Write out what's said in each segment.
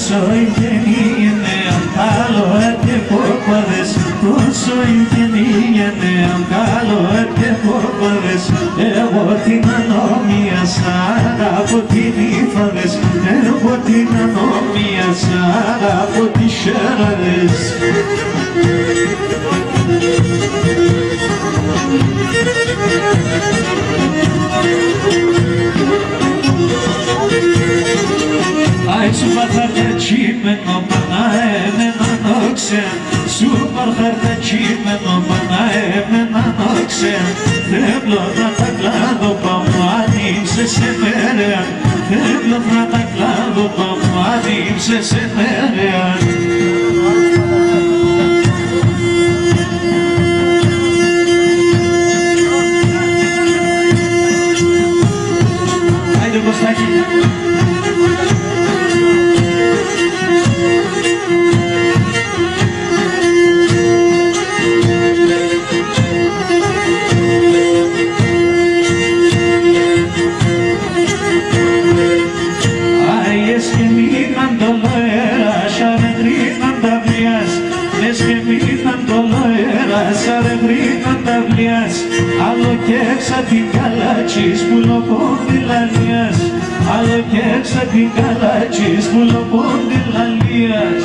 τόσο είναι καλό και ποπάδες, τόσο είναι καλό και ποπάδες. Εγώ την ανομία σαν από την ήφαδες, εγώ την ανομία σαν από τις σέραδες. Ai su parta cimeno mana emena noxe, su parta cimeno mana emena noxe. Treblo na taklado pa mladim se semerean, treblo na taklado pa mladim se semerean. Haydi Kostaki. Άλλο και έξα την καλάτσις που λοπώνει λαλίας, άλλο και έξα την καλάτσις που λοπώνει λαλίας.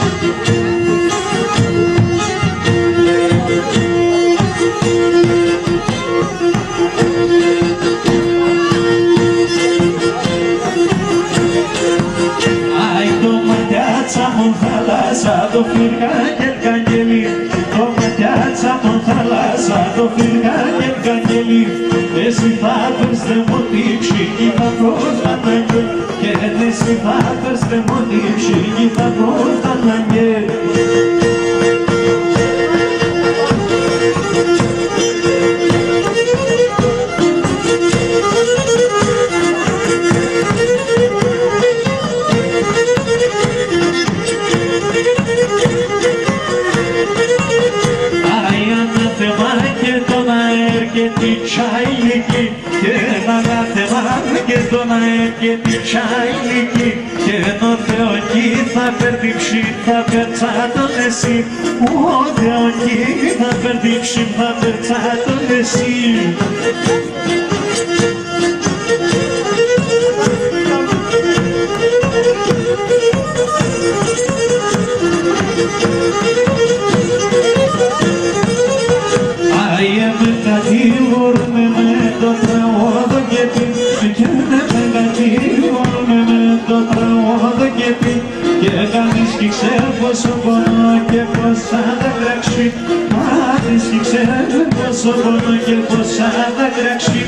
Αι το ματιάτσα μου θάλασσα, το φυρκάκι ελκαγγελί, το ματιάτσα μου θάλασσα, το φυρκάκι ελκαγγελί. Εσύ θα πες δε μου τύψη, θα πρόσφατα και εσύ θα πες δε μου τύψη, θα πρόσφατα και. Και τον αέρ και την τσάιλικη και το Θεοκή θα περδίψει, θα περτσά τον εσύ. Ο Θεοκή θα περδίψει, θα περτσά τον εσύ. Άιε με κατηγορούμε με το τραγούδο και την το τραγούδο και πει και κανείς κι ξέρει πόσο πονώ και πως θα τα κράξει. Κανείς κι ξέρει πόσο πονώ και πως θα τα κράξει.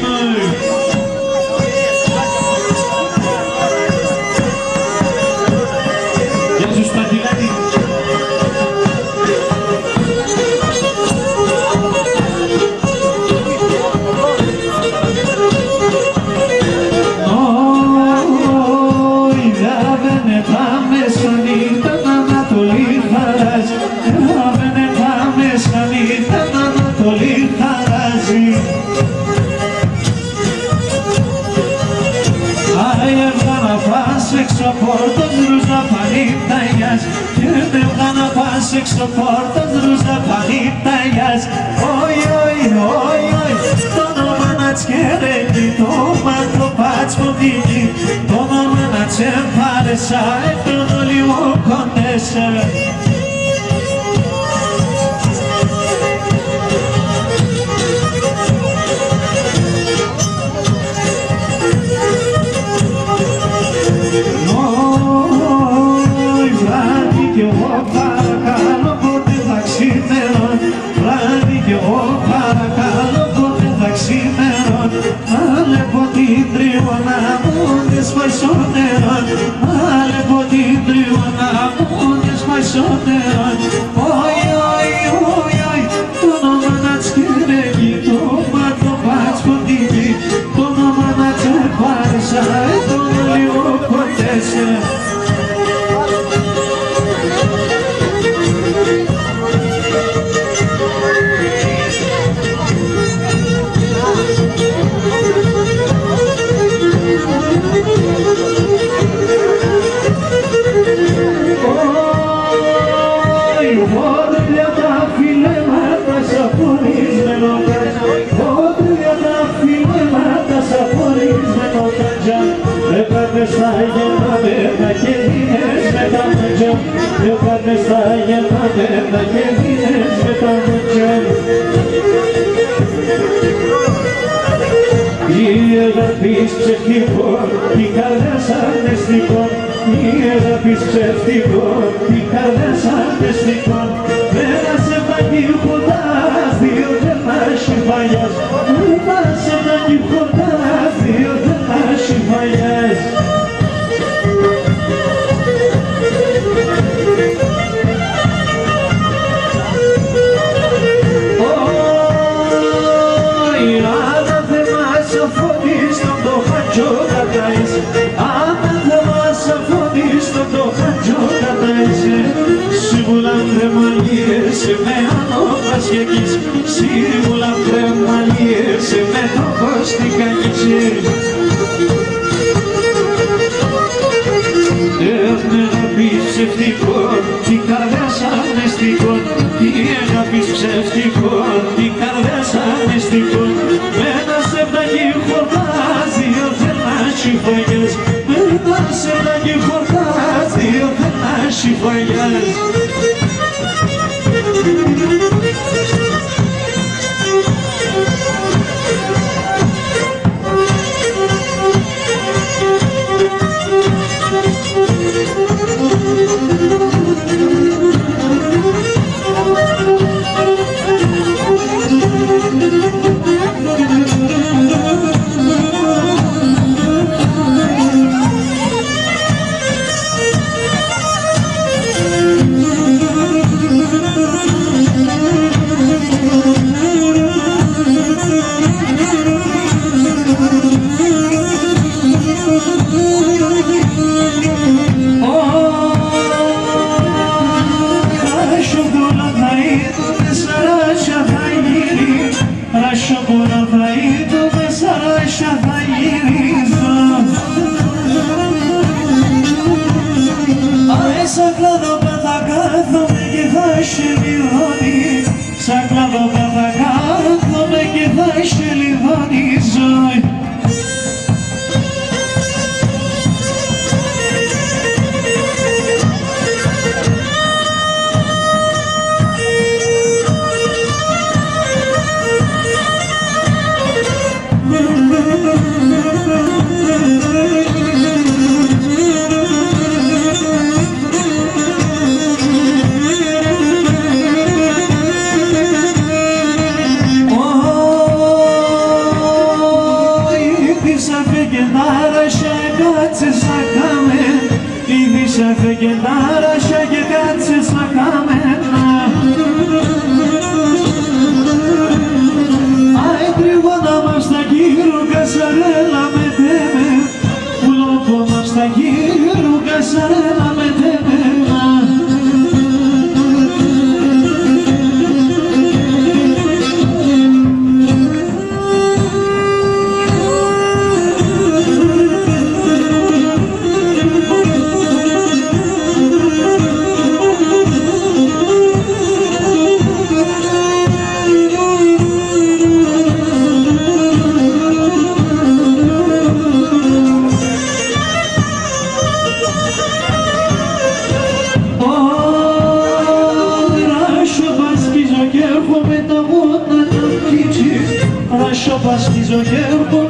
Γεια σου Σπατιλάτη. Έξω πόρτος ρούζα πανίπταγιας και με βγάνα πας έξω πόρτος ρούζα πανίπταγιας. Όι, όι, όι, όι, το όνομα να τσκερέλει, το μάτρο πάτσμο δίκη, το όνομα να τσεμπάρεσα, έπρεπε λίγο κοντέσα. Έκανες τα γενναμένα και δίνες με τα μάτια. Η αγάπης ψευτικών, η καρδιάς αναισθητικών. Η αγάπης ψευτικών, η καρδιάς αναισθητικών. Πέρασε τα κύχοντα, δύο δεν έχει φαγιάς. Πέρασε τα κύχοντα, δύο δεν έχει φαγιάς. Με ανώπας και εκεί, σίγουρα κρεμαλιέσαι με το κόστικα νησί. Ένα αγάπης ψευτικών, η καρδιάς αναισθητικών. Η αγάπης ψευτικών, η καρδιάς αναισθητικών. Με ένα σεπτάκι χορτάζει, δεν έχει φαγιάς. Με ένα σεπτάκι χορτάζει, δεν έχει φαγιάς. Σαν κλάδο θα κάθομαι και θα είσαι λιβάνι η ζωή. Φεγγενάρασα και κάτσε στα κάμενα. Άι τριγώνα μας τα γύρω κασαρέλα με τέμε. Πουλόπο μας τα γύρω κασαρέλα με τέμενα. Πασκίζω και έρχομαι